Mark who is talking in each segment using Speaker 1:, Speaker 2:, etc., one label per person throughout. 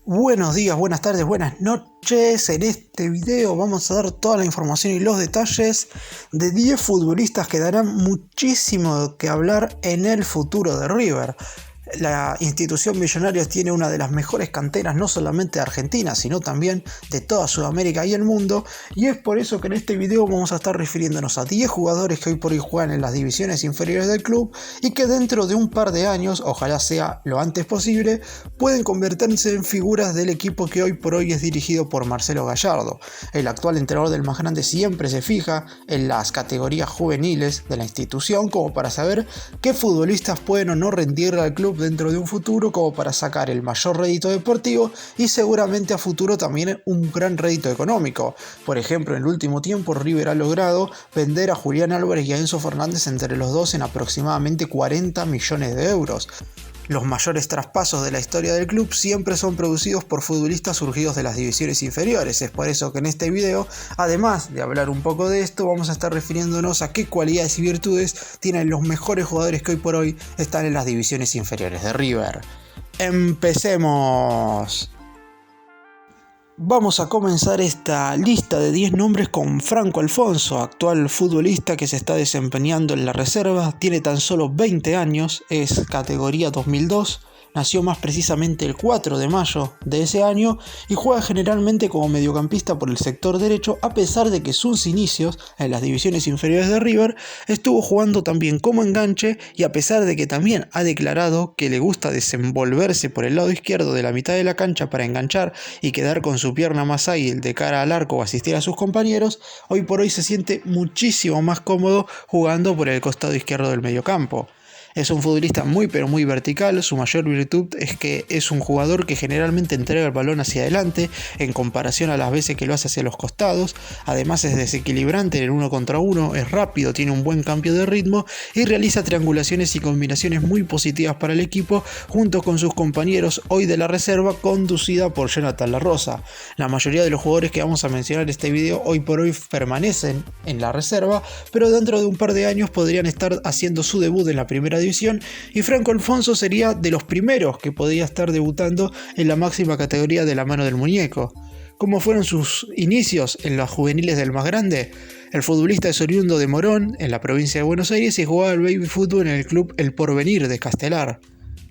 Speaker 1: Buenos días, buenas tardes, buenas noches. En este video vamos a dar toda la información y los detalles de 10 futbolistas que darán muchísimo que hablar en el futuro de River. La institución Millonarios tiene una de las mejores canteras no solamente de Argentina, sino también de toda Sudamérica y el mundo, y es por eso que en este video vamos a estar refiriéndonos a 10 jugadores que hoy por hoy juegan en las divisiones inferiores del club y que dentro de un par de años, ojalá sea lo antes posible, pueden convertirse en figuras del equipo que hoy por hoy es dirigido por Marcelo Gallardo. El actual entrenador del más grande siempre se fija en las categorías juveniles de la institución como para saber qué futbolistas pueden o no rendirle al club dentro de un futuro, como para sacar el mayor rédito deportivo y seguramente a futuro también un gran rédito económico. Por ejemplo, en el último tiempo River ha logrado vender a Julián Álvarez y a Enzo Fernández entre los dos en aproximadamente 40 millones de euros. Los mayores traspasos de la historia del club siempre son producidos por futbolistas surgidos de las divisiones inferiores. Es por eso que en este video, además de hablar un poco de esto, vamos a estar refiriéndonos a qué cualidades y virtudes tienen los mejores jugadores que hoy por hoy están en las divisiones inferiores de River. ¡Empecemos! Vamos a comenzar esta lista de 10 nombres con Franco Alfonso, actual futbolista que se está desempeñando en la reserva. Tiene tan solo 20 años, es categoría 2002, nació más precisamente el 4 de mayo de ese año y juega generalmente como mediocampista por el sector derecho, a pesar de que sus inicios en las divisiones inferiores de River estuvo jugando también como enganche, y a pesar de que también ha declarado que le gusta desenvolverse por el lado izquierdo de la mitad de la cancha para enganchar y quedar con su pierna más ágil de cara al arco o asistir a sus compañeros, hoy por hoy se siente muchísimo más cómodo jugando por el costado izquierdo del mediocampo. Es un futbolista muy pero muy vertical. Su mayor virtud es que es un jugador que generalmente entrega el balón hacia adelante en comparación a las veces que lo hace hacia los costados. Además es desequilibrante en el 1 contra 1, es rápido, tiene un buen cambio de ritmo y realiza triangulaciones y combinaciones muy positivas para el equipo junto con sus compañeros hoy de la reserva conducida por Jonathan La Rosa. La mayoría de los jugadores que vamos a mencionar en este video hoy por hoy permanecen en la reserva, pero dentro de un par de años podrían estar haciendo su debut en la primera división, y Franco Alfonso sería de los primeros que podría estar debutando en la máxima categoría de la mano del muñeco. ¿Cómo fueron sus inicios en las juveniles del más grande? El futbolista es oriundo de Morón, en la provincia de Buenos Aires, y jugaba al baby fútbol en el club El Porvenir de Castelar.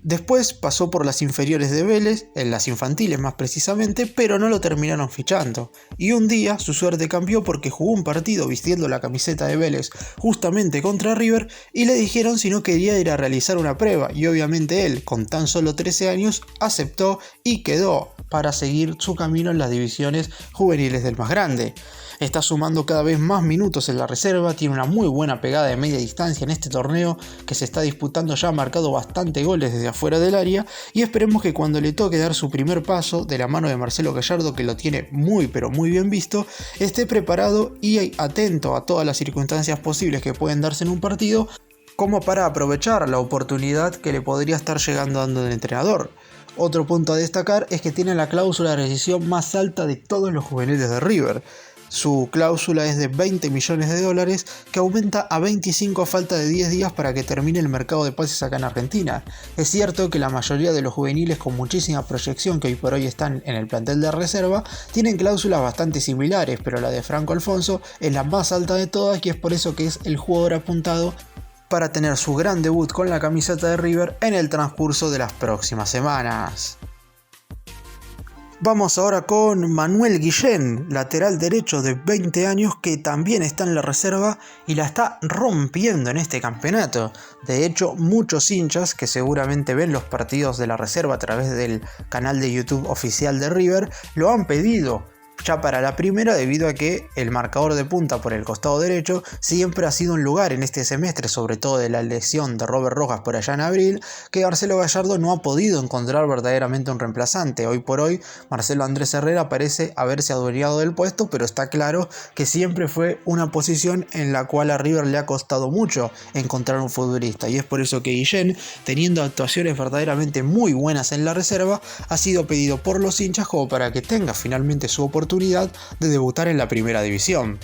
Speaker 1: Después pasó por las inferiores de Vélez, en las infantiles más precisamente, pero no lo terminaron fichando. Y un día su suerte cambió porque jugó un partido vistiendo la camiseta de Vélez justamente contra River y le dijeron si no quería ir a realizar una prueba, y obviamente él, con tan solo 13 años, aceptó y quedó para seguir su camino en las divisiones juveniles del más grande. Está sumando cada vez más minutos en la reserva, tiene una muy buena pegada de media distancia en este torneo que se está disputando, ya ha marcado bastante goles desde afuera del área, y esperemos que cuando le toque dar su primer paso de la mano de Marcelo Gallardo, que lo tiene muy pero muy bien visto, esté preparado y atento a todas las circunstancias posibles que pueden darse en un partido, como para aprovechar la oportunidad que le podría estar llegando dando el entrenador. Otro punto a destacar es que tiene la cláusula de rescisión más alta de todos los juveniles de River. Su cláusula es de 20 millones de dólares, que aumenta a 25 a falta de 10 días para que termine el mercado de pases acá en Argentina. Es cierto que la mayoría de los juveniles con muchísima proyección que hoy por hoy están en el plantel de reserva tienen cláusulas bastante similares, pero la de Franco Alfonso es la más alta de todas, y es por eso que es el jugador apuntado para tener su gran debut con la camiseta de River en el transcurso de las próximas semanas. Vamos ahora con Manuel Guillén, lateral derecho de 20 años que también está en la reserva y la está rompiendo en este campeonato. De hecho, muchos hinchas que seguramente ven los partidos de la reserva a través del canal de YouTube oficial de River lo han pedido ya para la primera, debido a que el marcador de punta por el costado derecho siempre ha sido un lugar en este semestre, sobre todo de la lesión de Robert Rojas por allá en abril, que Marcelo Gallardo no ha podido encontrar verdaderamente un reemplazante. Hoy por hoy Marcelo Andrés Herrera parece haberse adueñado del puesto, pero está claro que siempre fue una posición en la cual a River le ha costado mucho encontrar un futbolista, y es por eso que Guillén, teniendo actuaciones verdaderamente muy buenas en la reserva, ha sido pedido por los hinchas como para que tenga finalmente su oportunidad de debutar en la primera división.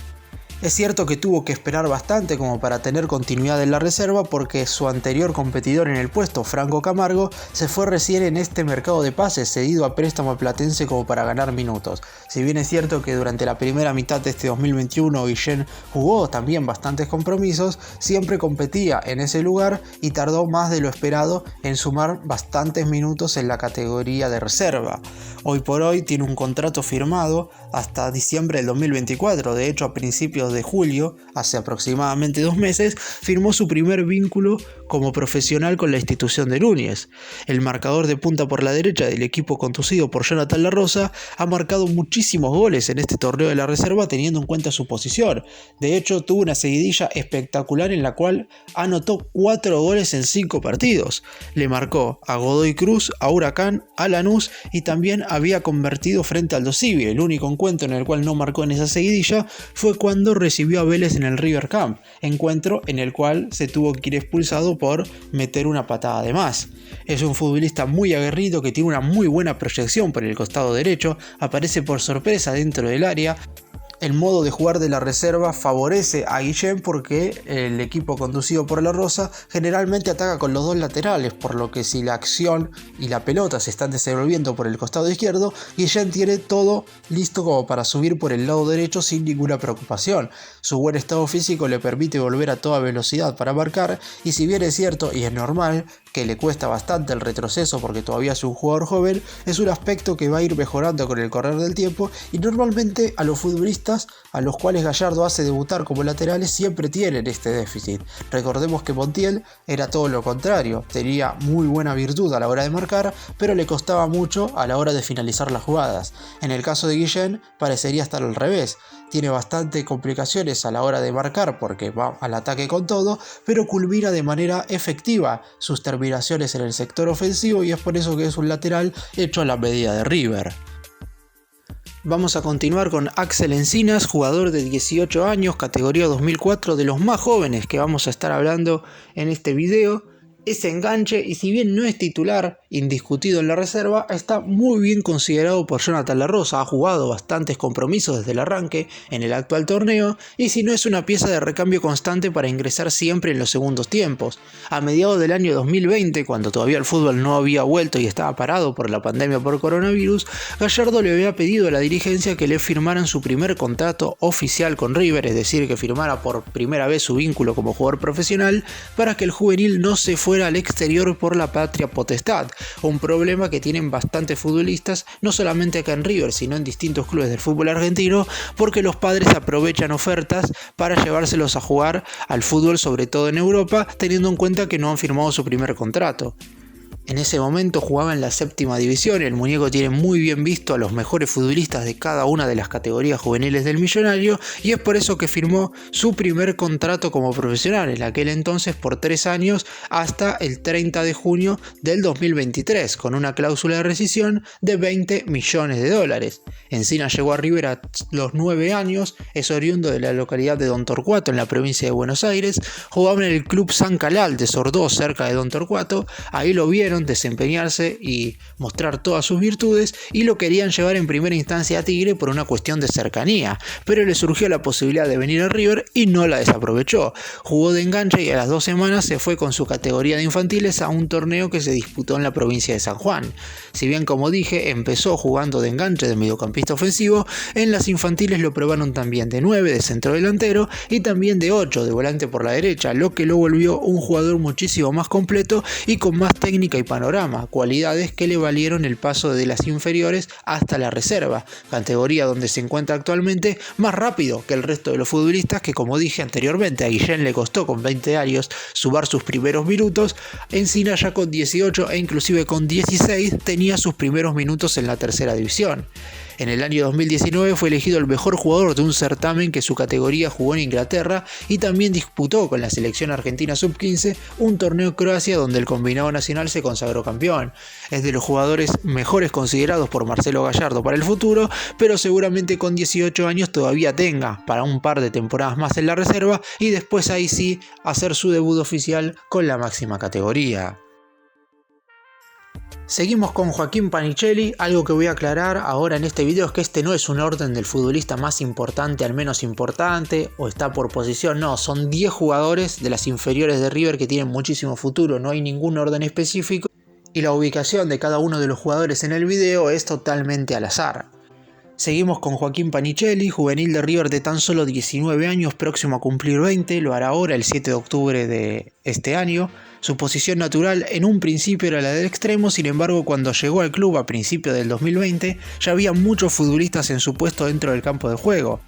Speaker 1: Es cierto que tuvo que esperar bastante como para tener continuidad en la reserva porque su anterior competidor en el puesto, Franco Camargo, se fue recién en este mercado de pases, cedido a préstamo platense como para ganar minutos. Si bien es cierto que durante la primera mitad de este 2021 Guillén jugó también bastantes compromisos, siempre competía en ese lugar y tardó más de lo esperado en sumar bastantes minutos en la categoría de reserva. Hoy por hoy tiene un contrato firmado hasta diciembre del 2024, de hecho a principios de julio, hace aproximadamente 2 meses, firmó su primer vínculo como profesional con la institución de Núñez. El marcador de punta por la derecha del equipo conducido por Jonathan La Rosa ha marcado muchísimos goles en este torneo de la reserva teniendo en cuenta su posición. De hecho, tuvo una seguidilla espectacular en la cual anotó 4 goles en 5 partidos. Le marcó a Godoy Cruz, a Huracán, a Lanús y también había convertido frente al Aldosivi. El único encuentro en el cual no marcó en esa seguidilla fue cuando recibió a Vélez en el River Camp, encuentro en el cual se tuvo que ir expulsado por meter una patada de más. Es un futbolista muy aguerrido que tiene una muy buena proyección por el costado derecho, aparece por sorpresa dentro del área. El modo de jugar de la reserva favorece a Guillén porque el equipo conducido por La Rosa generalmente ataca con los dos laterales, por lo que si la acción y la pelota se están desenvolviendo por el costado izquierdo, Guillén tiene todo listo como para subir por el lado derecho sin ninguna preocupación. Su buen estado físico le permite volver a toda velocidad para marcar, y si bien es cierto y es normal que le cuesta bastante el retroceso porque todavía es un jugador joven, es un aspecto que va a ir mejorando con el correr del tiempo, y normalmente a los futbolistas a los cuales Gallardo hace debutar como laterales siempre tienen este déficit. Recordemos que Montiel era todo lo contrario, tenía muy buena virtud a la hora de marcar, pero le costaba mucho a la hora de finalizar las jugadas. En el caso de Guillén parecería estar al revés, tiene bastante complicaciones a la hora de marcar porque va al ataque con todo, pero culmina de manera efectiva sus terminaciones en el sector ofensivo, y es por eso que es un lateral hecho a la medida de River. Vamos a continuar con Axel Encinas, jugador de 18 años, categoría 2004, de los más jóvenes que vamos a estar hablando en este video. Es enganche y si bien no es titular indiscutido en la reserva, está muy bien considerado por Jonathan La Rosa. Ha jugado bastantes compromisos desde el arranque en el actual torneo, y si no, es una pieza de recambio constante para ingresar siempre en los segundos tiempos. A mediados del año 2020, cuando todavía el fútbol no había vuelto y estaba parado por la pandemia por coronavirus, Gallardo le había pedido a la dirigencia que le firmaran su primer contrato oficial con River, es decir, que firmara por primera vez su vínculo como jugador profesional, para que el juvenil no se fuera al exterior por la patria potestad, un problema que tienen bastantes futbolistas, no solamente acá en River, sino en distintos clubes del fútbol argentino, porque los padres aprovechan ofertas para llevárselos a jugar al fútbol, sobre todo en Europa, teniendo en cuenta que no han firmado su primer contrato. En ese momento jugaba en la 7ª división, el muñeco tiene muy bien visto a los mejores futbolistas de cada una de las categorías juveniles del Millonario, y es por eso que firmó su primer contrato como profesional, en aquel entonces por 3 años hasta el 30 de junio del 2023, con una cláusula de rescisión de $20 millones. Encinas llegó a River a los 9 años, es oriundo de la localidad de Don Torcuato en la provincia de Buenos Aires, jugaba en el club San Calal de Sordó cerca de Don Torcuato, ahí lo vieron desempeñarse y mostrar todas sus virtudes, y lo querían llevar en primera instancia a Tigre por una cuestión de cercanía, pero le surgió la posibilidad de venir a River y no la desaprovechó. Jugó de enganche y a las 2 semanas se fue con su categoría de infantiles a un torneo que se disputó en la provincia de San Juan. Si bien, como dije, empezó jugando de enganche de mediocampista ofensivo, en las infantiles lo probaron también de 9 de centro delantero y también de 8 de volante por la derecha, lo que lo volvió un jugador muchísimo más completo y con más técnica y panorama, cualidades que le valieron el paso de las inferiores hasta la reserva, categoría donde se encuentra actualmente, más rápido que el resto de los futbolistas que, como dije anteriormente, a Guillén le costó con 20 años sumar sus primeros minutos. Encinas ya con 18 e inclusive con 16 tenía sus primeros minutos en la 3ª división. En el año 2019 fue elegido el mejor jugador de un certamen que su categoría jugó en Inglaterra, y también disputó con la selección argentina sub-15 un torneo Croacia donde el combinado nacional se consagró campeón. Es de los jugadores mejores considerados por Marcelo Gallardo para el futuro, pero seguramente con 18 años todavía tenga para un par de temporadas más en la reserva, y después ahí sí hacer su debut oficial con la máxima categoría. Seguimos con Joaquín Panichelli. Algo que voy a aclarar ahora en este video es que este no es un orden del futbolista más importante al menos importante o está por posición, no, son 10 jugadores de las inferiores de River que tienen muchísimo futuro, no hay ningún orden específico y la ubicación de cada uno de los jugadores en el video es totalmente al azar. Seguimos con Joaquín Panichelli, juvenil de River de tan solo 19 años, próximo a cumplir 20, lo hará ahora el 7 de octubre de este año. Su posición natural en un principio era la del extremo, sin embargo cuando llegó al club a principios del 2020 ya había muchos futbolistas en su puesto dentro del campo de juego,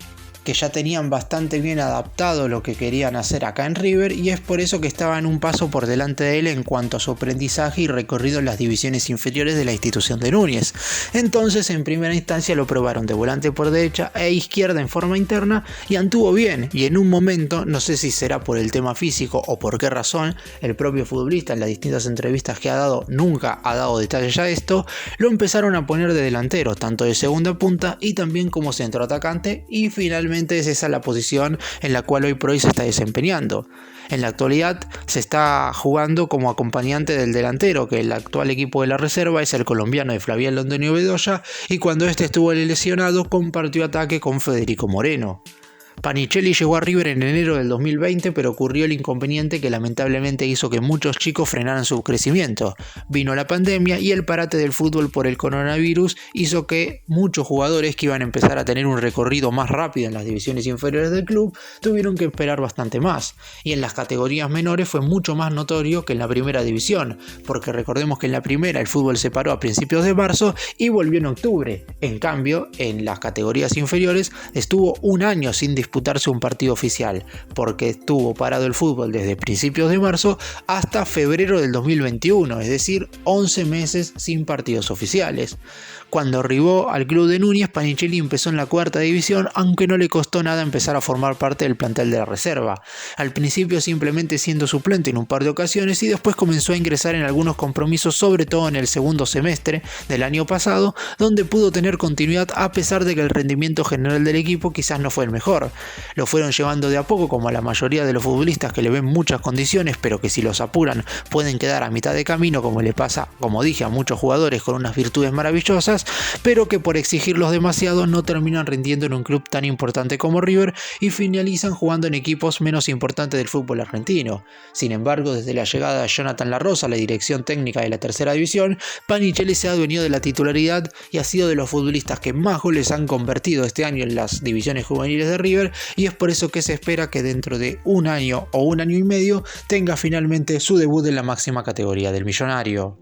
Speaker 1: que ya tenían bastante bien adaptado lo que querían hacer acá en River y es por eso que estaban un paso por delante de él en cuanto a su aprendizaje y recorrido en las divisiones inferiores de la institución de Núñez. Entonces en primera instancia lo probaron de volante por derecha e izquierda en forma interna y anduvo bien, y en un momento, no sé si será por el tema físico o por qué razón, el propio futbolista en las distintas entrevistas que ha dado nunca ha dado detalles a esto, lo empezaron a poner de delantero, tanto de segunda punta y también como centroatacante, y finalmente es esa la posición en la cual hoy por hoy se está desempeñando. En la actualidad se está jugando como acompañante del delantero, que el actual equipo de la reserva es el colombiano de Flavián Londoño Bedoya, y cuando este estuvo lesionado compartió ataque con Federico Moreno. Panichelli llegó a River en enero del 2020, pero ocurrió el inconveniente que lamentablemente hizo que muchos chicos frenaran su crecimiento. Vino la pandemia y el parate del fútbol por el coronavirus hizo que muchos jugadores que iban a empezar a tener un recorrido más rápido en las divisiones inferiores del club tuvieron que esperar bastante más. Y en las categorías menores fue mucho más notorio que en la primera división, porque recordemos que en la primera el fútbol se paró a principios de marzo y volvió en octubre. En cambio, en las categorías inferiores estuvo un año sin disputarse un partido oficial, porque estuvo parado el fútbol desde principios de marzo hasta febrero del 2021, es decir, 11 meses sin partidos oficiales. Cuando arribó al club de Núñez, Panichelli empezó en la cuarta división, aunque no le costó nada empezar a formar parte del plantel de la reserva. Al principio simplemente siendo suplente en un par de ocasiones y después comenzó a ingresar en algunos compromisos, sobre todo en el segundo semestre del año pasado, donde pudo tener continuidad a pesar de que el rendimiento general del equipo quizás no fue el mejor. Lo fueron llevando de a poco, como a la mayoría de los futbolistas que le ven muchas condiciones, pero que si los apuran pueden quedar a mitad de camino, como le pasa, como dije, a muchos jugadores con unas virtudes maravillosas, pero que por exigirlos demasiado no terminan rindiendo en un club tan importante como River y finalizan jugando en equipos menos importantes del fútbol argentino. Sin embargo, desde la llegada de Jonathan Larrosa a la dirección técnica de la tercera división, Panichelli se ha adueñado de la titularidad y ha sido de los futbolistas que más goles han convertido este año en las divisiones juveniles de River, y es por eso que se espera que dentro de un año o un año y medio tenga finalmente su debut en la máxima categoría del Millonario.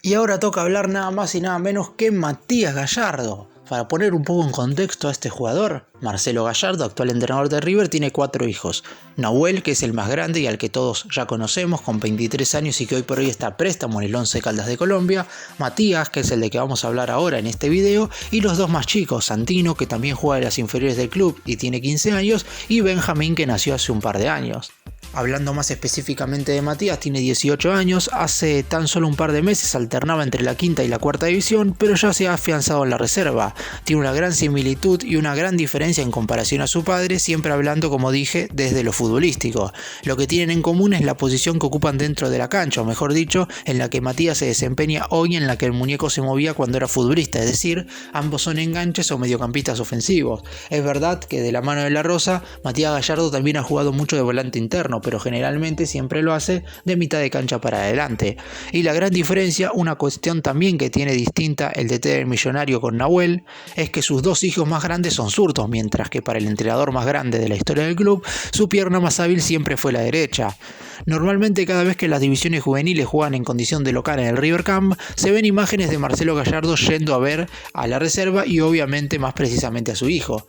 Speaker 1: Y ahora toca hablar nada más y nada menos que Matías Gallardo. Para poner un poco en contexto a este jugador, Marcelo Gallardo, actual entrenador de River, tiene 4 hijos. Nahuel, que es el más grande y al que todos ya conocemos, con 23 años y que hoy por hoy está a préstamo en el Once Caldas de Colombia. Matías, que es el de que vamos a hablar ahora en este video. Y los 2 más chicos, Santino, que también juega en las inferiores del club y tiene 15 años. Y Benjamín, que nació hace un par de años. Hablando más específicamente de Matías, tiene 18 años, hace tan solo un par de meses alternaba entre la quinta y la cuarta división, pero ya se ha afianzado en la reserva. Tiene una gran similitud y una gran diferencia en comparación a su padre, siempre hablando, como dije, desde lo futbolístico. Lo que tienen en común es la posición que ocupan dentro de la cancha, o mejor dicho, en la que Matías se desempeña hoy y en la que el muñeco se movía cuando era futbolista, es decir, ambos son enganches o mediocampistas ofensivos. Es verdad que de la mano de Larrosa, Matías Gallardo también ha jugado mucho de volante interno, pero generalmente siempre lo hace de mitad de cancha para adelante. Y la gran diferencia, una cuestión también que tiene distinta el DT del Millonario con Nahuel, es que sus 2 hijos más grandes son zurdos, mientras que para el entrenador más grande de la historia del club, su pierna más hábil siempre fue la derecha. Normalmente cada vez que las divisiones juveniles juegan en condición de local en el River Camp, se ven imágenes de Marcelo Gallardo yendo a ver a la reserva y obviamente más precisamente a su hijo.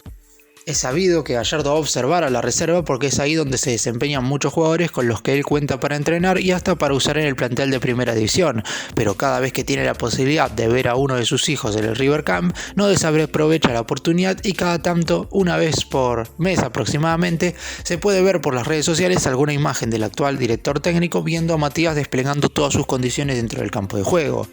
Speaker 1: Es sabido que Gallardo va a observar a la reserva porque es ahí donde se desempeñan muchos jugadores con los que él cuenta para entrenar y hasta para usar en el plantel de primera división, pero cada vez que tiene la posibilidad de ver a uno de sus hijos en el River Camp, no desaprovecha la oportunidad y cada tanto, una vez por mes aproximadamente, se puede ver por las redes sociales alguna imagen del actual director técnico viendo a Matías desplegando todas sus condiciones dentro del campo de juego.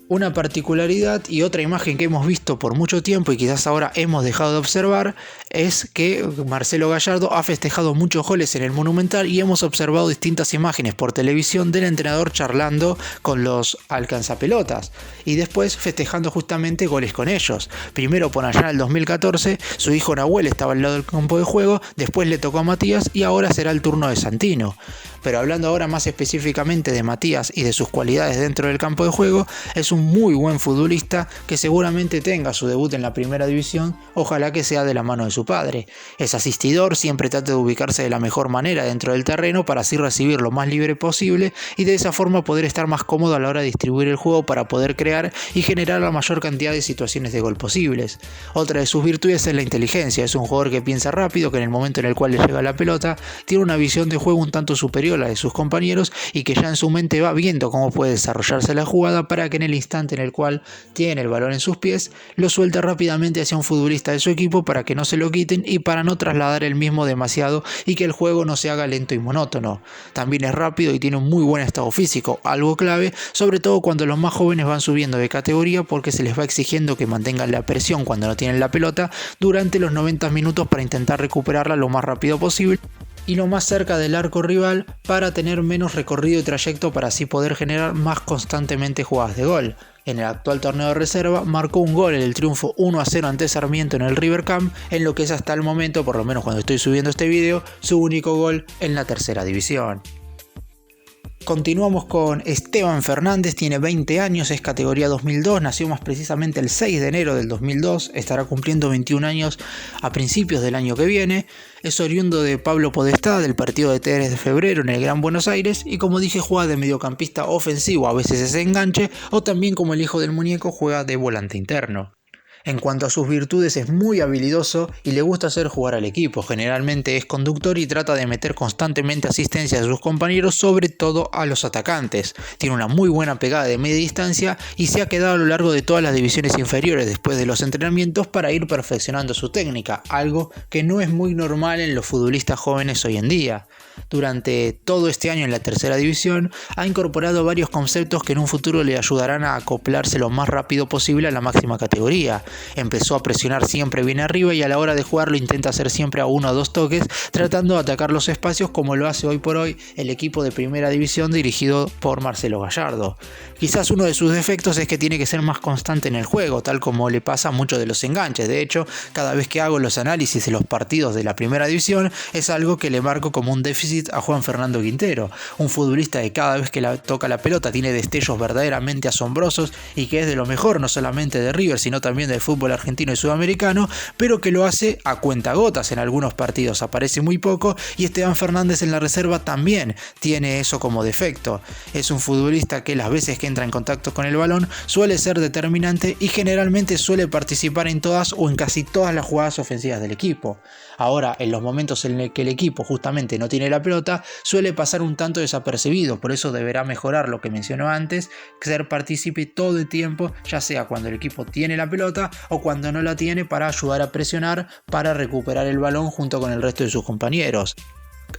Speaker 1: Una particularidad y otra imagen que hemos visto por mucho tiempo y quizás ahora hemos dejado de observar es que Marcelo Gallardo ha festejado muchos goles en el Monumental y hemos observado distintas imágenes por televisión del entrenador charlando con los alcanzapelotas y después festejando justamente goles con ellos. Primero por allá en el 2014 su hijo Nahuel estaba al lado del campo de juego, después le tocó a Matías y ahora será el turno de Santino. Pero hablando ahora más específicamente de Matías y de sus cualidades dentro del campo de juego, es un muy buen futbolista que seguramente tenga su debut en la primera división, ojalá que sea de la mano de su padre. Es asistidor, siempre trata de ubicarse de la mejor manera dentro del terreno para así recibir lo más libre posible y de esa forma poder estar más cómodo a la hora de distribuir el juego para poder crear y generar la mayor cantidad de situaciones de gol posibles. Otra de sus virtudes es la inteligencia, es un jugador que piensa rápido, que en el momento en el cual le llega la pelota tiene una visión de juego un tanto superior a la de sus compañeros y que ya en su mente va viendo cómo puede desarrollarse la jugada para que en el instante en el cual tiene el balón en sus pies lo suelte rápidamente hacia un futbolista de su equipo para que no se lo quiten y para no trasladar el mismo demasiado y que el juego no se haga lento y monótono. También es rápido y tiene un muy buen estado físico, algo clave sobre todo cuando los más jóvenes van subiendo de categoría porque se les va exigiendo que mantengan la presión cuando no tienen la pelota durante los 90 minutos para intentar recuperarla lo más rápido posible y lo más cerca del arco rival para tener menos recorrido y trayecto para así poder generar más constantemente jugadas de gol. En el actual torneo de reserva marcó un gol en el triunfo 1-0 ante Sarmiento en el River Camp, en lo que es hasta el momento, por lo menos cuando estoy subiendo este video, su único gol en la tercera división. Continuamos con Esteban Fernández, tiene 20 años, es categoría 2002, nació más precisamente el 6 de enero del 2002, estará cumpliendo 21 años a principios del año que viene, es oriundo de Pablo Podestá del partido de 3 de febrero en el Gran Buenos Aires y como dije juega de mediocampista ofensivo, a veces es enganche o también como el hijo del muñeco juega de volante interno. En cuanto a sus virtudes es muy habilidoso y le gusta hacer jugar al equipo, generalmente es conductor y trata de meter constantemente asistencia a sus compañeros, sobre todo a los atacantes. Tiene una muy buena pegada de media distancia y se ha quedado a lo largo de todas las divisiones inferiores después de los entrenamientos para ir perfeccionando su técnica, algo que no es muy normal en los futbolistas jóvenes hoy en día. Durante todo este año en la tercera división ha incorporado varios conceptos que en un futuro le ayudarán a acoplarse lo más rápido posible a la máxima categoría. Empezó a presionar siempre bien arriba y a la hora de jugar lo intenta hacer siempre a 1 o 2 toques, tratando de atacar los espacios como lo hace hoy por hoy el equipo de primera división dirigido por Marcelo Gallardo. Quizás uno de sus defectos es que tiene que ser más constante en el juego, tal como le pasa a muchos de los enganches. De hecho, cada vez que hago los análisis de los partidos de la primera división es algo que le marco como un déficit a Juan Fernando Quintero, un futbolista que cada vez que toca la pelota tiene destellos verdaderamente asombrosos y que es de lo mejor no solamente de River sino también del fútbol argentino y sudamericano, pero que lo hace a cuentagotas en algunos partidos, aparece muy poco y Esteban Fernández en la reserva también tiene eso como defecto. Es un futbolista que las veces que entra en contacto con el balón suele ser determinante y generalmente suele participar en todas o en casi todas las jugadas ofensivas del equipo. Ahora, en los momentos en los que el equipo justamente no tiene la pelota, suele pasar un tanto desapercibido, por eso deberá mejorar lo que mencionó antes, ser partícipe todo el tiempo, ya sea cuando el equipo tiene la pelota o cuando no la tiene para ayudar a presionar, para recuperar el balón junto con el resto de sus compañeros.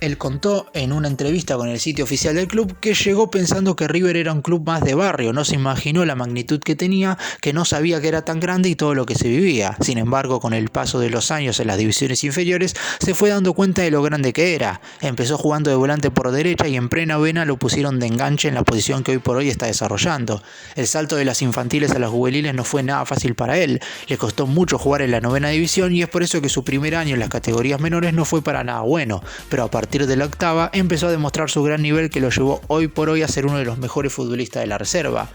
Speaker 1: Él contó en una entrevista con el sitio oficial del club que llegó pensando que River era un club más de barrio, no se imaginó la magnitud que tenía, que no sabía que era tan grande y todo lo que se vivía. Sin embargo, con el paso de los años en las divisiones inferiores, se fue dando cuenta de lo grande que era. Empezó jugando de volante por derecha y en plena vena lo pusieron de enganche en la posición que hoy por hoy está desarrollando. El salto de las infantiles a las juveniles no fue nada fácil para él, le costó mucho jugar en la novena división y es por eso que su primer año en las categorías menores no fue para nada bueno, pero a partir de la octava empezó a demostrar su gran nivel que lo llevó hoy por hoy a ser uno de los mejores futbolistas de la reserva.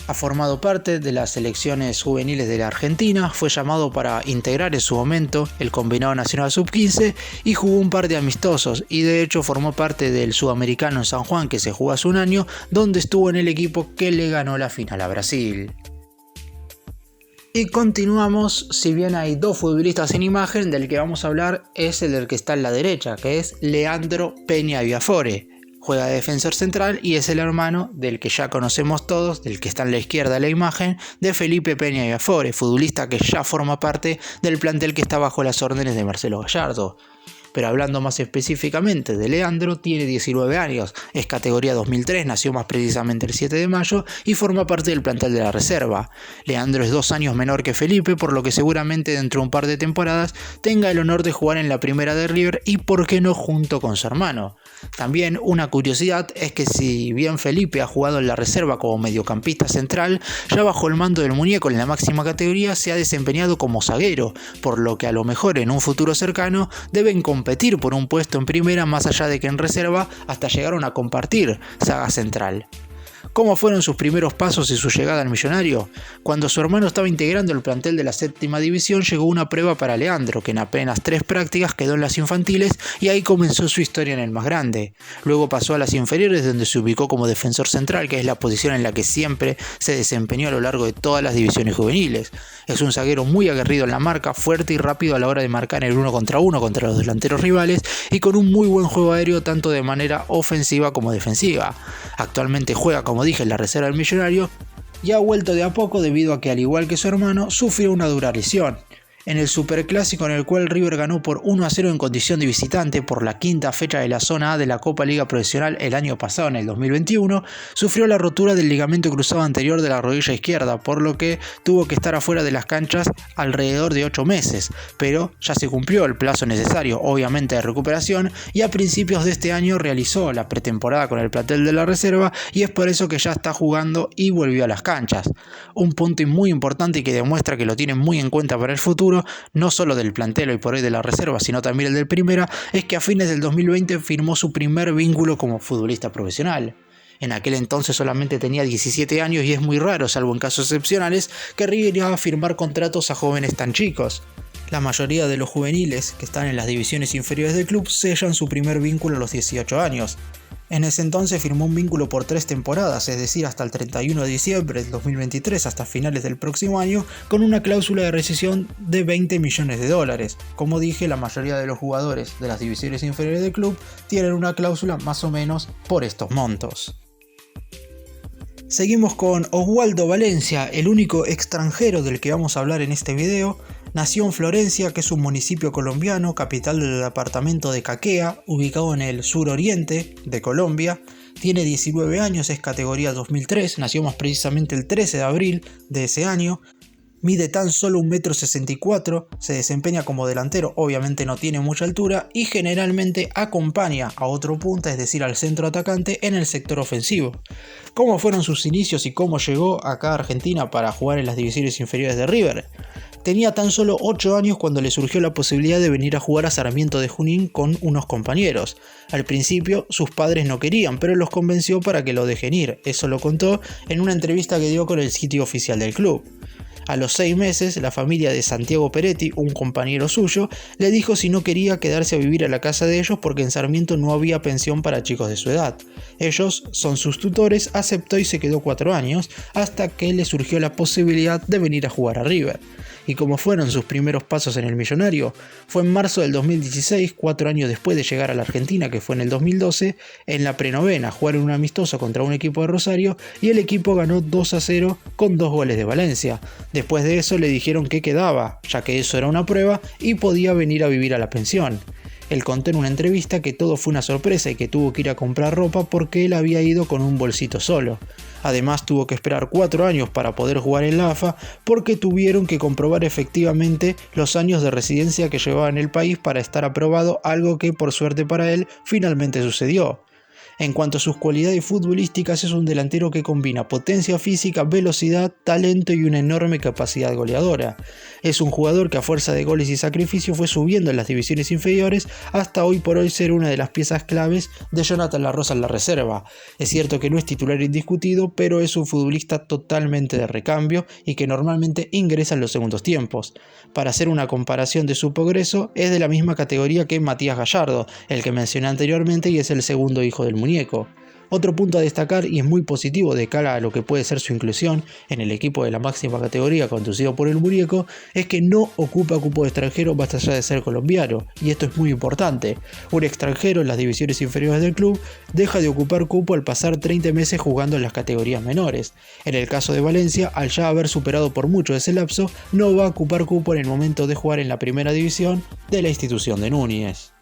Speaker 1: Ha formado parte de las selecciones juveniles de la Argentina, fue llamado para integrar en su momento el combinado nacional sub-15 y jugó un par de amistosos y de hecho formó parte del sudamericano en San Juan que se jugó hace un año, donde estuvo en el equipo que le ganó la final a Brasil. Y continuamos, si bien hay dos futbolistas en imagen, del que vamos a hablar es el del que está en la derecha, que es Leandro Peña Viafore. Juega de defensor central y es el hermano del que ya conocemos todos, del que está en la izquierda de la imagen, de Felipe Peña Viafore, futbolista que ya forma parte del plantel que está bajo las órdenes de Marcelo Gallardo. pero hablando más específicamente de Leandro, tiene 19 años, es categoría 2003, nació más precisamente el 7 de mayo y forma parte del plantel de la reserva. Leandro es 2 años menor que Felipe, por lo que seguramente dentro de un par de temporadas tenga el honor de jugar en la primera de River y por qué no junto con su hermano. También una curiosidad es que si bien Felipe ha jugado en la reserva como mediocampista central, ya bajo el mando del muñeco en la máxima categoría se ha desempeñado como zaguero, por lo que a lo mejor en un futuro cercano deben competir por un puesto en primera más allá de que en reserva hasta llegaron a compartir saga central. ¿Cómo fueron sus primeros pasos y su llegada al Millonario? Cuando su hermano estaba integrando el plantel de la séptima división, llegó una prueba para Leandro, que en apenas 3 prácticas quedó en las infantiles y ahí comenzó su historia en el más grande. Luego pasó a las inferiores, donde se ubicó como defensor central, que es la posición en la que siempre se desempeñó a lo largo de todas las divisiones juveniles. Es un zaguero muy aguerrido en la marca, fuerte y rápido a la hora de marcar el 1 contra 1 contra los delanteros rivales y con un muy buen juego aéreo tanto de manera ofensiva como defensiva. Actualmente juega, como dije, en la reserva del Millonario y ha vuelto de a poco debido a que, al igual que su hermano, sufrió una dura lesión. En el superclásico en el cual River ganó por 1-0 en condición de visitante por la quinta fecha de la zona A de la Copa Liga Profesional el año pasado, en el 2021, sufrió la rotura del ligamento cruzado anterior de la rodilla izquierda, por lo que tuvo que estar afuera de las canchas alrededor de 8 meses, pero ya se cumplió el plazo necesario, obviamente de recuperación, y a principios de este año realizó la pretemporada con el plantel de la reserva y es por eso que ya está jugando y volvió a las canchas. Un punto muy importante y que demuestra que lo tienen muy en cuenta para el futuro, no solo del plantel hoy por hoy de la reserva, sino también el del primera, es que a fines del 2020 firmó su primer vínculo como futbolista profesional. En aquel entonces solamente tenía 17 años y es muy raro, salvo en casos excepcionales, que River iba a firmar contratos a jóvenes tan chicos. La mayoría de los juveniles que están en las divisiones inferiores del club sellan su primer vínculo a los 18 años. En ese entonces firmó un vínculo por 3 temporadas, es decir, hasta el 31 de diciembre del 2023 hasta finales del próximo año, con una cláusula de rescisión de $20 millones. Como dije, la mayoría de los jugadores de las divisiones inferiores del club tienen una cláusula más o menos por estos montos. Seguimos con Oswaldo Valencia, el único extranjero del que vamos a hablar en este video. Nació en Florencia, que es un municipio colombiano, capital del departamento de Caquea, ubicado en el suroriente de Colombia. Tiene 19 años, es categoría 2003, nació más precisamente el 13 de abril de ese año. Mide tan solo 1,64 m, se desempeña como delantero, obviamente no tiene mucha altura y generalmente acompaña a otro punta, es decir, al centro atacante en el sector ofensivo. ¿Cómo fueron sus inicios y cómo llegó acá a Argentina para jugar en las divisiones inferiores de River? Tenía tan solo 8 años cuando le surgió la posibilidad de venir a jugar a Sarmiento de Junín con unos compañeros. Al principio sus padres no querían, pero los convenció para que lo dejen ir. Eso lo contó en una entrevista que dio con el sitio oficial del club. A los 6 meses, la familia de Santiago Peretti, un compañero suyo, le dijo si no quería quedarse a vivir a la casa de ellos porque en Sarmiento no había pensión para chicos de su edad. Ellos son sus tutores, aceptó y se quedó 4 años, hasta que le surgió la posibilidad de venir a jugar a River. ¿Y cómo fueron sus primeros pasos en el Millonario? Fue en marzo del 2016, 4 años después de llegar a la Argentina, que fue en el 2012, en la prenovena, jugaron un amistoso contra un equipo de Rosario y el equipo ganó 2-0 con 2 goles de Valencia. Después de eso le dijeron que quedaba, ya que eso era una prueba y podía venir a vivir a la pensión. Él contó en una entrevista que todo fue una sorpresa y que tuvo que ir a comprar ropa porque él había ido con un bolsito solo. Además tuvo que esperar 4 años para poder jugar en la AFA porque tuvieron que comprobar efectivamente los años de residencia que llevaba en el país para estar aprobado, algo que por suerte para él finalmente sucedió. En cuanto a sus cualidades futbolísticas, es un delantero que combina potencia física, velocidad, talento y una enorme capacidad goleadora. Es un jugador que a fuerza de goles y sacrificio fue subiendo en las divisiones inferiores hasta hoy por hoy ser una de las piezas claves de Jonathan La Rosa en la reserva. Es cierto que no es titular indiscutido, pero es un futbolista totalmente de recambio y que normalmente ingresa en los segundos tiempos. Para hacer una comparación de su progreso, es de la misma categoría que Matías Gallardo, el que mencioné anteriormente y es el segundo hijo del muñeco. Otro punto a destacar y es muy positivo de cara a lo que puede ser su inclusión en el equipo de la máxima categoría conducido por el muñeco es que no ocupa cupo de extranjero más allá de ser colombiano, y esto es muy importante. Un extranjero en las divisiones inferiores del club deja de ocupar cupo al pasar 30 meses jugando en las categorías menores. En el caso de Valencia, al ya haber superado por mucho ese lapso, no va a ocupar cupo en el momento de jugar en la primera división de la institución de Núñez.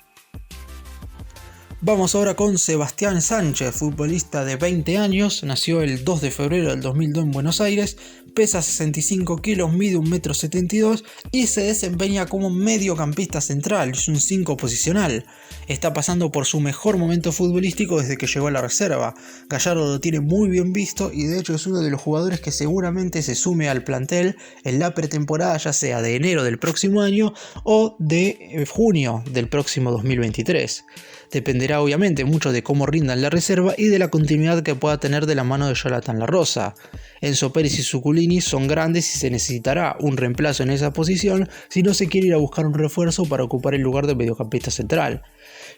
Speaker 1: Vamos ahora con Sebastián Sánchez, futbolista de 20 años, nació el 2 de febrero del 2002 en Buenos Aires, pesa 65 kilos, mide 1,72 m y se desempeña como mediocampista central, es un 5 posicional. Está pasando por su mejor momento futbolístico desde que llegó a la reserva. Gallardo lo tiene muy bien visto y de hecho es uno de los jugadores que seguramente se sume al plantel en la pretemporada, ya sea de enero del próximo año o de junio del próximo 2023. Dependerá obviamente mucho de cómo rinda en la reserva y de la continuidad que pueda tener de la mano de Jonathan La Rosa. Enzo Pérez y Zuculini son grandes y se necesitará un reemplazo en esa posición si no se quiere ir a buscar un refuerzo para ocupar el lugar de mediocampista central.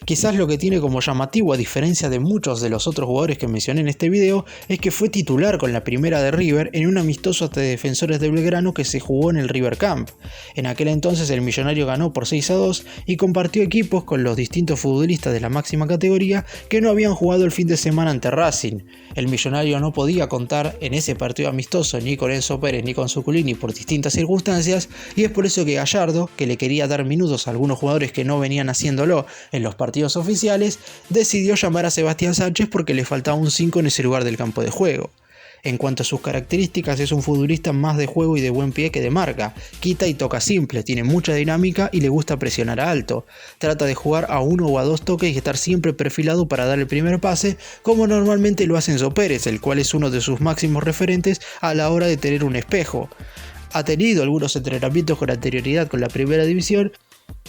Speaker 1: Quizás lo que tiene como llamativo, a diferencia de muchos de los otros jugadores que mencioné en este video, es que fue titular con la primera de River en un amistoso ante Defensores de Belgrano que se jugó en el River Camp. En aquel entonces el Millonario ganó por 6-2 y compartió equipos con los distintos futbolistas de la máxima categoría que no habían jugado el fin de semana ante Racing. El Millonario no podía contar en ese partido amistoso ni con Enzo Pérez ni con Zuculini por distintas circunstancias, y es por eso que Gallardo, que le quería dar minutos a algunos jugadores que no venían haciéndolo en los partidos oficiales, decidió llamar a Sebastián Sánchez porque le faltaba un 5 en ese lugar del campo de juego. En cuanto a sus características, es un futbolista más de juego y de buen pie que de marca. Quita y toca simple, tiene mucha dinámica y le gusta presionar a alto. Trata de jugar a 1 o a 2 toques y estar siempre perfilado para dar el primer pase, como normalmente lo hace Enzo Pérez, el cual es uno de sus máximos referentes a la hora de tener un espejo. Ha tenido algunos entrenamientos con anterioridad con la primera división,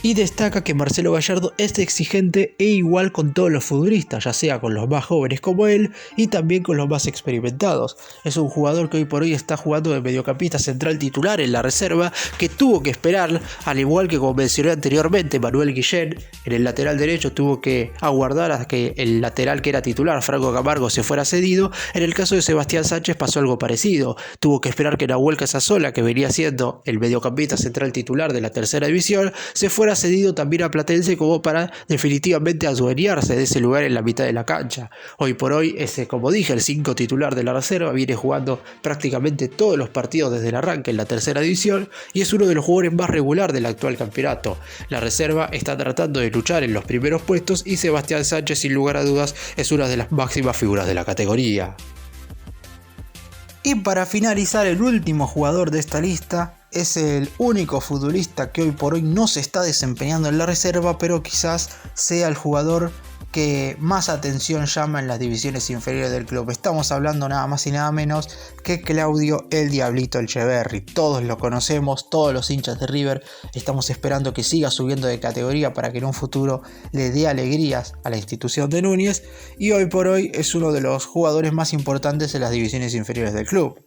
Speaker 1: y destaca que Marcelo Gallardo es exigente e igual con todos los futbolistas, ya sea con los más jóvenes como él y también con los más experimentados. Es un jugador que hoy por hoy está jugando de mediocampista central titular en la reserva, que tuvo que esperar, al igual que como mencioné anteriormente, Manuel Guillén en el lateral derecho tuvo que aguardar a que el lateral que era titular, Franco Camargo, se fuera cedido. En el caso de Sebastián Sánchez pasó algo parecido, tuvo que esperar que Nahuel Casasola, que venía siendo el mediocampista central titular de la tercera división, se fuera cedido también a Platense como para definitivamente adueñarse de ese lugar en la mitad de la cancha. Hoy por hoy, como dije, el 5 titular de la reserva viene jugando prácticamente todos los partidos desde el arranque en la tercera división y es uno de los jugadores más regular del actual campeonato. La reserva está tratando de luchar en los primeros puestos y Sebastián Sánchez, sin lugar a dudas, es una de las máximas figuras de la categoría. Y para finalizar, el último jugador de esta lista es el único futbolista que hoy por hoy no se está desempeñando en la reserva, pero quizás sea el jugador que más atención llama en las divisiones inferiores del club. Estamos hablando nada más y nada menos que Claudio el Diablito Etcheverry. Todos lo conocemos, todos los hinchas de River estamos esperando que siga subiendo de categoría para que en un futuro le dé alegrías a la institución de Núñez, y hoy por hoy es uno de los jugadores más importantes en las divisiones inferiores del club.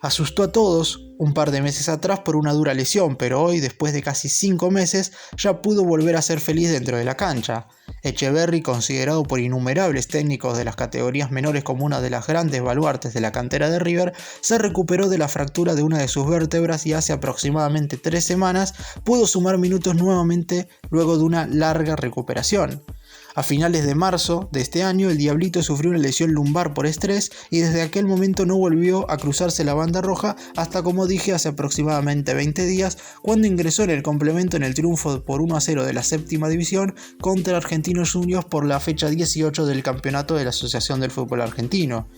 Speaker 1: Asustó a todos un par de meses atrás por una dura lesión, pero hoy, después de casi 5 meses, ya pudo volver a ser feliz dentro de la cancha. Etcheverry, considerado por innumerables técnicos de las categorías menores como una de las grandes baluartes de la cantera de River, se recuperó de la fractura de una de sus vértebras y hace aproximadamente 3 semanas pudo sumar minutos nuevamente luego de una larga recuperación. A finales de marzo de este año, el Diablito sufrió una lesión lumbar por estrés y desde aquel momento no volvió a cruzarse la banda roja hasta, como dije, hace aproximadamente 20 días, cuando ingresó en el complemento en el triunfo por 1-0 de la séptima división contra Argentinos Juniors por la fecha 18 del campeonato de la Asociación del Fútbol Argentino.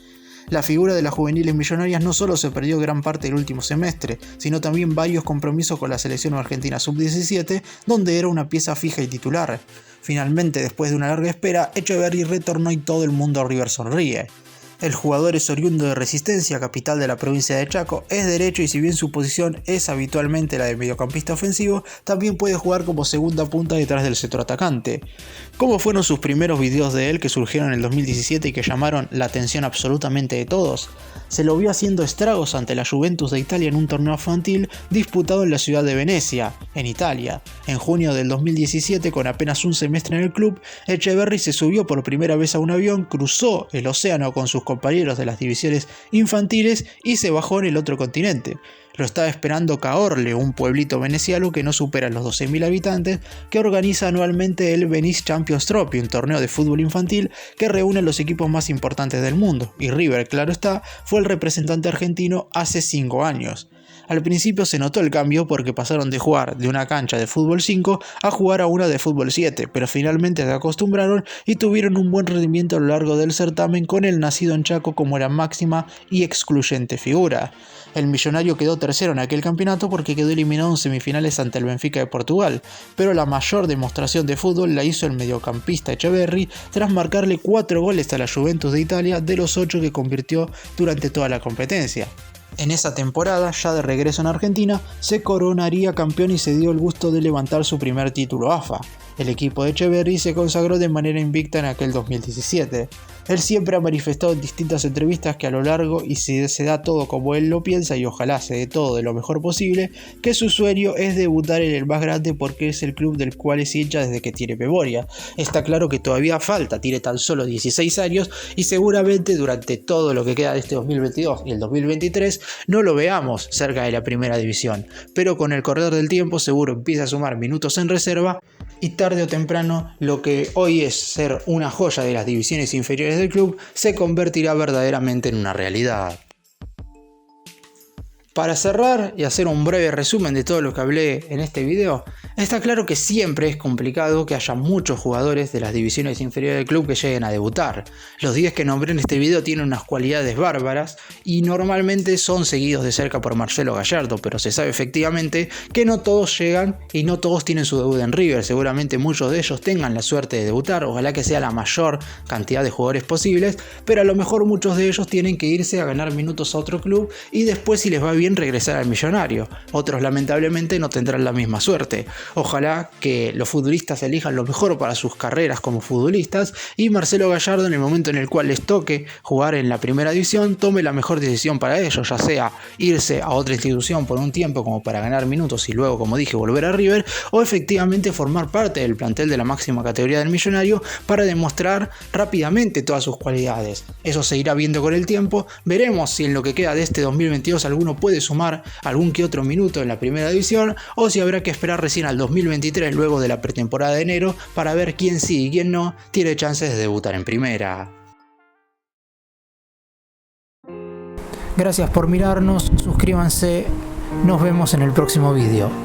Speaker 1: La figura de las juveniles millonarias no solo se perdió gran parte del último semestre, sino también varios compromisos con la selección argentina sub-17, donde era una pieza fija y titular. Finalmente, después de una larga espera, Etcheverry retornó y todo el mundo a River sonríe. El jugador es oriundo de Resistencia, capital de la provincia de Chaco, es derecho y si bien su posición es habitualmente la de mediocampista ofensivo, también puede jugar como segunda punta detrás del centroatacante. ¿Cómo fueron sus primeros videos de él que surgieron en el 2017 y que llamaron la atención absolutamente de todos? Se lo vio haciendo estragos ante la Juventus de Italia en un torneo infantil disputado en la ciudad de Venecia, en Italia. En junio del 2017, con apenas un semestre en el club, Etcheverry se subió por primera vez a un avión, cruzó el océano con sus compañeros de las divisiones infantiles y se bajó en el otro continente. Lo estaba esperando Caorle, un pueblito veneciano que no supera los 12.000 habitantes, que organiza anualmente el Venice Champions Trophy, un torneo de fútbol infantil que reúne a los equipos más importantes del mundo, y River, claro está, fue el representante argentino hace 5 años. Al principio se notó el cambio porque pasaron de jugar de una cancha de fútbol 5 a jugar a una de fútbol 7, pero finalmente se acostumbraron y tuvieron un buen rendimiento a lo largo del certamen con el nacido en Chaco como la máxima y excluyente figura. El Millonario quedó tercero en aquel campeonato porque quedó eliminado en semifinales ante el Benfica de Portugal, pero la mayor demostración de fútbol la hizo el mediocampista Echeverri tras marcarle 4 goles a la Juventus de Italia de los 8 que convirtió durante toda la competencia. En esa temporada, ya de regreso en Argentina, se coronaría campeón y se dio el gusto de levantar su primer título AFA. El equipo de Echeverri se consagró de manera invicta en aquel 2017. Él siempre ha manifestado en distintas entrevistas que a lo largo, y si se da todo como él lo piensa y ojalá se dé todo de lo mejor posible, que su sueño es debutar en el más grande porque es el club del cual es hincha desde que tiene memoria. Está claro que todavía falta, tiene tan solo 16 años y seguramente durante todo lo que queda de este 2022 y el 2023 no lo veamos cerca de la primera división, pero con el correr del tiempo seguro empieza a sumar minutos en reserva y tarde o temprano lo que hoy es ser una joya de las divisiones inferiores del club se convertirá verdaderamente en una realidad. Para cerrar y hacer un breve resumen de todo lo que hablé en este video, está claro que siempre es complicado que haya muchos jugadores de las divisiones inferiores del club que lleguen a debutar. Los 10 que nombré en este video tienen unas cualidades bárbaras y normalmente son seguidos de cerca por Marcelo Gallardo, pero se sabe efectivamente que no todos llegan y no todos tienen su debut en River. Seguramente muchos de ellos tengan la suerte de debutar, ojalá que sea la mayor cantidad de jugadores posibles, pero a lo mejor muchos de ellos tienen que irse a ganar minutos a otro club y después, si les va bien, regresar al Millonario. Otros lamentablemente no tendrán la misma suerte. Ojalá que los futbolistas elijan lo mejor para sus carreras como futbolistas y Marcelo Gallardo, en el momento en el cual les toque jugar en la primera división, tome la mejor decisión para ellos, ya sea irse a otra institución por un tiempo como para ganar minutos y luego, como dije, volver a River, o efectivamente formar parte del plantel de la máxima categoría del Millonario para demostrar rápidamente todas sus cualidades. Eso se irá viendo con el tiempo. Veremos si en lo que queda de este 2022 alguno puede sumar algún que otro minuto en la primera división o si habrá que esperar recién al 2023 luego de la pretemporada de enero para ver quién sí y quién no tiene chances de debutar en primera. Gracias por mirarnos, suscríbanse, nos vemos en el próximo video.